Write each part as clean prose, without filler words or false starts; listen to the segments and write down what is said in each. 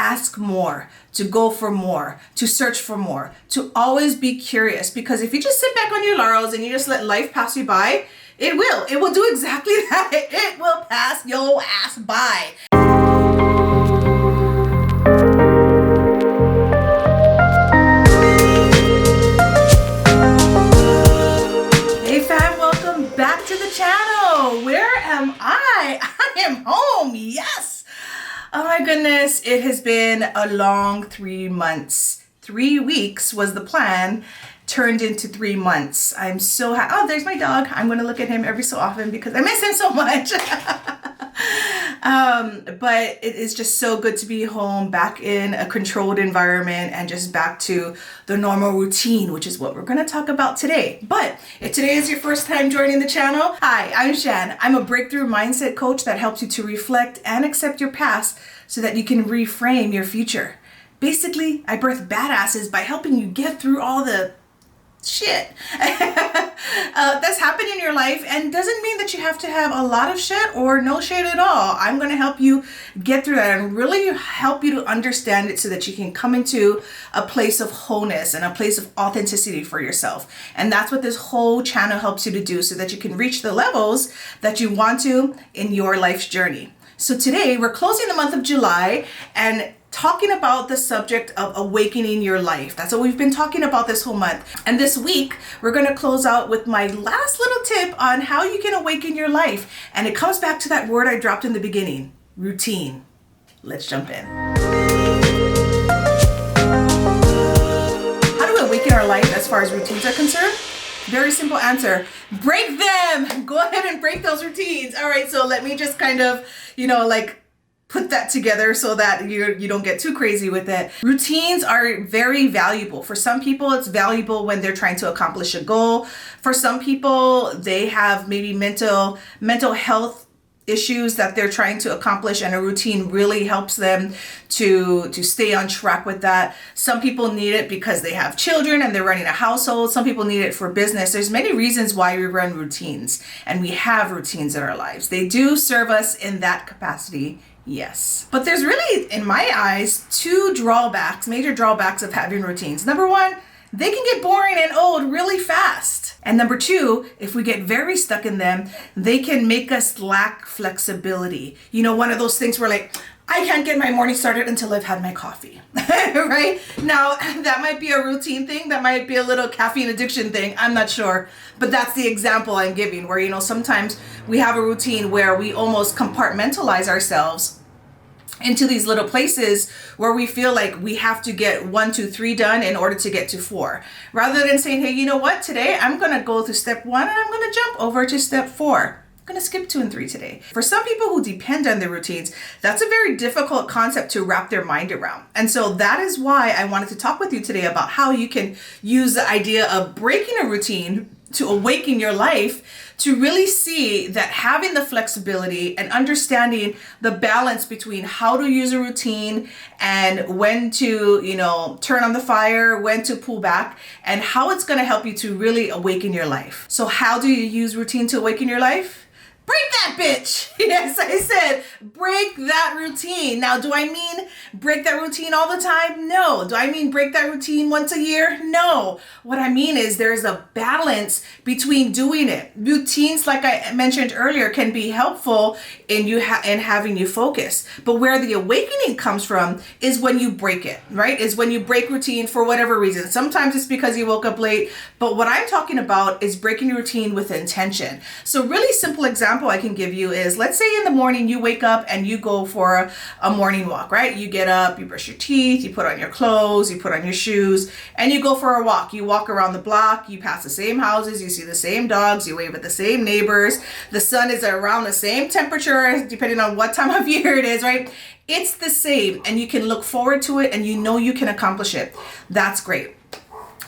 ask more, to go for more, to search for more, to always be curious. Because if you just sit back on your laurels and you just let life pass you by, it will do exactly that. It will pass your ass by. Hey fam, welcome back to the channel. Where am I? I am home, yes. Oh my goodness, it has been a long 3 months. 3 weeks was the plan, turned into 3 months. I'm so happy. Oh, there's my dog. I'm going to look at him every so often because I miss him so much. But it is just so good to be home, back in a controlled environment and just back to the normal routine, which is what we're going to talk about today. But if today is your first time joining the channel, hi, I'm Shan. I'm a breakthrough mindset coach that helps you to reflect and accept your past so that you can reframe your future. Basically, I birth badasses by helping you get through all the shit that's happened in your life, and doesn't mean that you have to have a lot of shit or no shit at all. I'm going to help you get through that and really help you to understand it so that you can come into a place of wholeness and a place of authenticity for yourself. And that's what this whole channel helps you to do, so that you can reach the levels that you want to in your life's journey. So today we're closing the month of July and talking about the subject of awakening your life. That's what we've been talking about this whole month. And this week, we're going to close out with my last little tip on how you can awaken your life. And it comes back to that word I dropped in the beginning, routine. Let's jump in. How do we awaken our life as far as routines are concerned? Very simple answer. Break them. Go ahead and break those routines. All right, so let me just kind of, put that together so that you don't get too crazy with it. Routines are very valuable. For some people, it's valuable when they're trying to accomplish a goal. For some people, they have maybe mental health issues that they're trying to accomplish, and a routine really helps them to stay on track with that. Some people need it because they have children and they're running a household. Some people need it for business. There's many reasons why we run routines, and we have routines in our lives. They do serve us in that capacity. Yes. But there's really, in my eyes, two major drawbacks of having routines. Number one, they can get boring and old really fast. And number two, if we get very stuck in them, they can make us lack flexibility. One of those things where I can't get my morning started until I've had my coffee, right? Now, that might be a routine thing. That might be a little caffeine addiction thing. I'm not sure. But that's the example I'm giving, where, sometimes we have a routine where we almost compartmentalize ourselves into these little places where we feel like we have to get 1, 2, 3 done in order to get to 4. Rather than saying, hey, you know what? Today I'm going to go through step 1 and I'm going to jump over to step 4. I'm going to skip 2 and 3 today. For some people who depend on their routines, that's a very difficult concept to wrap their mind around. And so that is why I wanted to talk with you today about how you can use the idea of breaking a routine to awaken your life, to really see that having the flexibility and understanding the balance between how to use a routine and when to, turn on the fire, when to pull back, and how it's going to help you to really awaken your life. So how do you use routine to awaken your life? Break that bitch. Yes, I said break that routine. Now, do I mean break that routine all the time? No. Do I mean break that routine once a year? No. What I mean is there's a balance between doing it. Routines, like I mentioned earlier, can be helpful in having you focus. But where the awakening comes from is when you break it, right? Is when you break routine for whatever reason. Sometimes it's because you woke up late. But what I'm talking about is breaking your routine with intention. So really simple example I can give you is, let's say in the morning you wake up and you go for a morning walk, right? You get up, you brush your teeth, you put on your clothes, you put on your shoes, and you go for a walk. You walk around the block, you pass the same houses, you see the same dogs, you wave at the same neighbors. The sun is around the same temperature, depending on what time of year it is, right? It's the same, and you can look forward to it and you can accomplish it. That's great.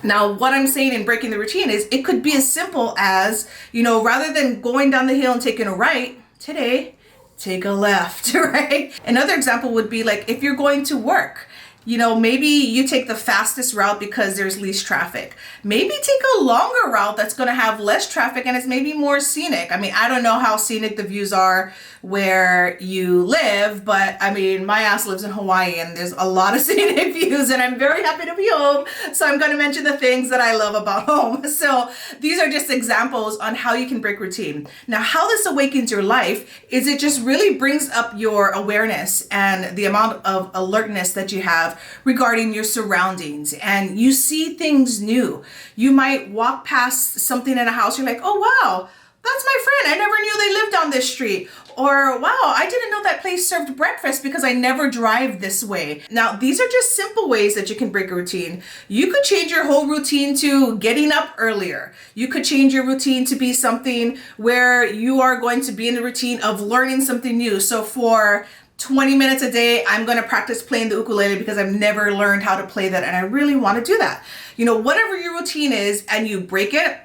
Now, what I'm saying in breaking the routine is it could be as simple as, rather than going down the hill and taking a right, today, take a left, right? Another example would be if you're going to work, maybe you take the fastest route because there's least traffic. Maybe take a longer route that's going to have less traffic and it's maybe more scenic. I mean, I don't know how scenic the views are where you live, but I mean, my ass lives in Hawaii and there's a lot of scenic views, and I'm very happy to be home. So I'm going to mention the things that I love about home. So these are just examples on how you can break routine. Now, how this awakens your life is it just really brings up your awareness and the amount of alertness that you have regarding your surroundings, and you see things new. You might walk past something in a house, you're like, oh wow, that's my friend, I never knew they lived on this street. Or wow, I didn't know that place served breakfast because I never drive this way. Now, these are just simple ways that you can break a routine. You could change your whole routine to getting up earlier. You could change your routine to be something where you are going to be in the routine of learning something new. So for 20 minutes a day, I'm going to practice playing the ukulele because I've never learned how to play that and I really want to do that. You know, whatever your routine is and you break it,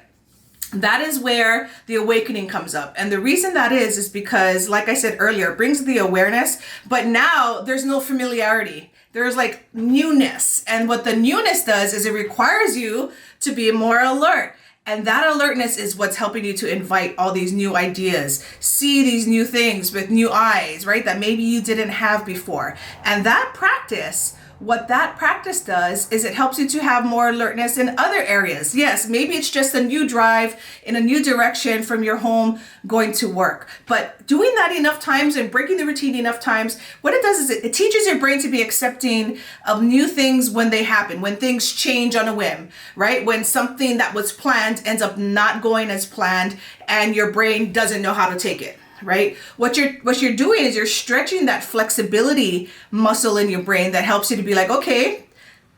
that is where the awakening comes up. And the reason that is because, like I said earlier, it brings the awareness, but now there's no familiarity. There's like newness. And what the newness does is it requires you to be more alert. And that alertness is what's helping you to invite all these new ideas, see these new things with new eyes, right? That maybe you didn't have before. And that practice, what that practice does is it helps you to have more alertness in other areas. Yes, maybe it's just a new drive in a new direction from your home going to work. But doing that enough times and breaking the routine enough times, what it does is it teaches your brain to be accepting of new things when they happen, when things change on a whim, right? When something that was planned ends up not going as planned and your brain doesn't know how to take it. Right? What you're doing is you're stretching that flexibility muscle in your brain that helps you to be like, okay,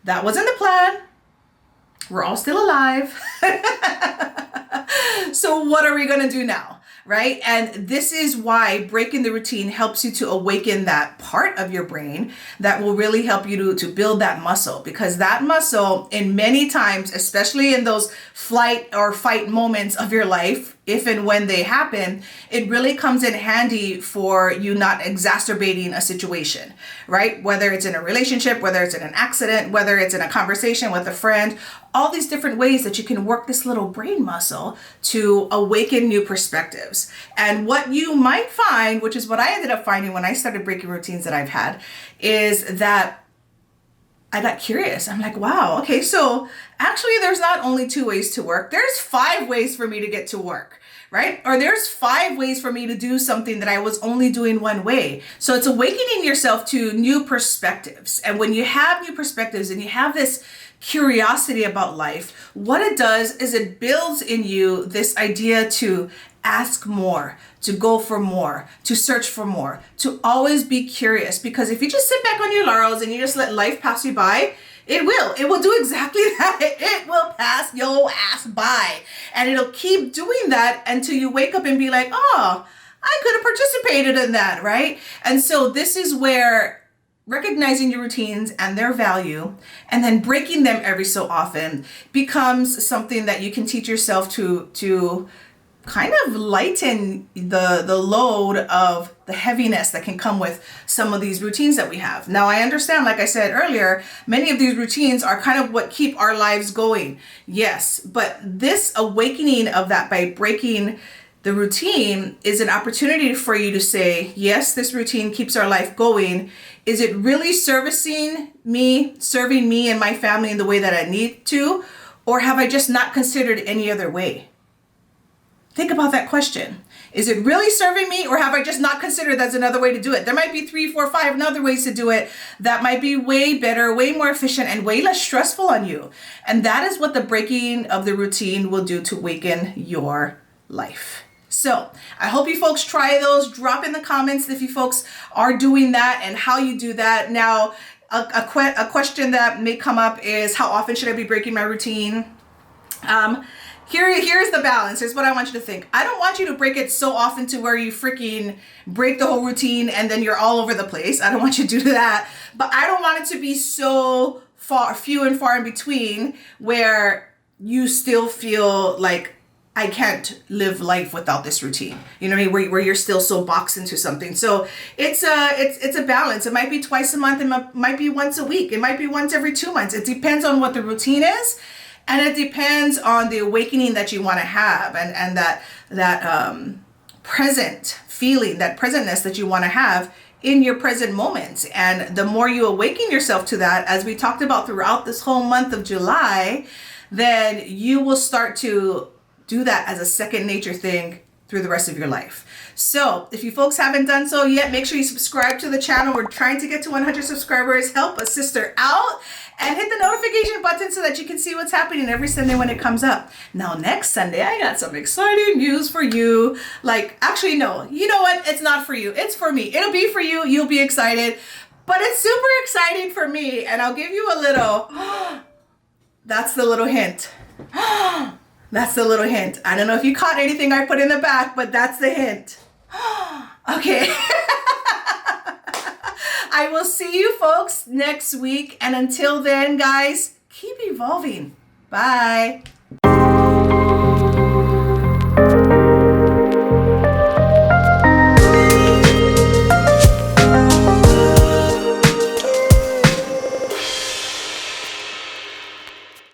that wasn't the plan. We're all still alive. So what are we going to do now? Right? And this is why breaking the routine helps you to awaken that part of your brain that will really help you to build that muscle, because that muscle in many times, especially in those flight or fight moments of your life, if and when they happen, it really comes in handy for you not exacerbating a situation, right? Whether it's in a relationship, whether it's in an accident, whether it's in a conversation with a friend, all these different ways that you can work this little brain muscle to awaken new perspectives. And what you might find, which is what I ended up finding when I started breaking routines that I've had, is that I got curious. I'm like, wow, okay, so actually there's not only 2 ways to work. There's 5 ways for me to get to work, right? Or there's 5 ways for me to do something that I was only doing one way. So it's awakening yourself to new perspectives. And when you have new perspectives and you have this curiosity about life, what it does is it builds in you this idea to ask more, to go for more, to search for more, to always be curious. Because if you just sit back on your laurels and you just let life pass you by, it will do exactly that. It will pass your ass by, and it'll keep doing that until you wake up and be like, oh, I could have participated in that, right? And so this is where recognizing your routines and their value and then breaking them every so often becomes something that you can teach yourself to kind of lighten the load of the heaviness that can come with some of these routines that we have. Now, I understand, like I said earlier, many of these routines are kind of what keep our lives going. Yes, but this awakening of that by breaking the routine is an opportunity for you to say, yes, this routine keeps our life going. Is it really serving me and my family in the way that I need to? Or have I just not considered any other way? Think about that question. Is it really serving me, or have I just not considered that's another way to do it? There might be 3, 4, 5 other ways to do it that might be way better, way more efficient, and way less stressful on you. And that is what the breaking of the routine will do to awaken your life. So I hope you folks try those. Drop in the comments if you folks are doing that and how you do that. Now, a question that may come up is, how often should I be breaking my routine? Here's the balance. Here's what I want you to think. I don't want you to break it so often to where you freaking break the whole routine and then you're all over the place. I don't want you to do that. But I don't want it to be so few and far in between where you still feel like, I can't live life without this routine. You know what I mean? Where you're still so boxed into something. So it's a balance. It might be twice a month. It might be once a week. It might be once every 2 months. It depends on what the routine is. And it depends on the awakening that you want to have and that present feeling, that presentness that you want to have in your present moments. And the more you awaken yourself to that, as we talked about throughout this whole month of July, then you will start to do that as a second nature thing through the rest of your life. So if you folks haven't done so yet, make sure you subscribe to the channel. We're trying to get to 100 subscribers. Help a sister out and hit the notification button so that you can see what's happening every Sunday when it comes up. Now, next Sunday, I got some exciting news for you. Like, actually, no, you know what? It's not for you. It's for me. It'll be for you. You'll be excited, but it's super exciting for me. And I'll give you a little, that's the little hint. That's the little hint. I don't know if you caught anything I put in the back, but that's the hint. Okay. I will see you folks next week. And until then, guys, keep evolving. Bye.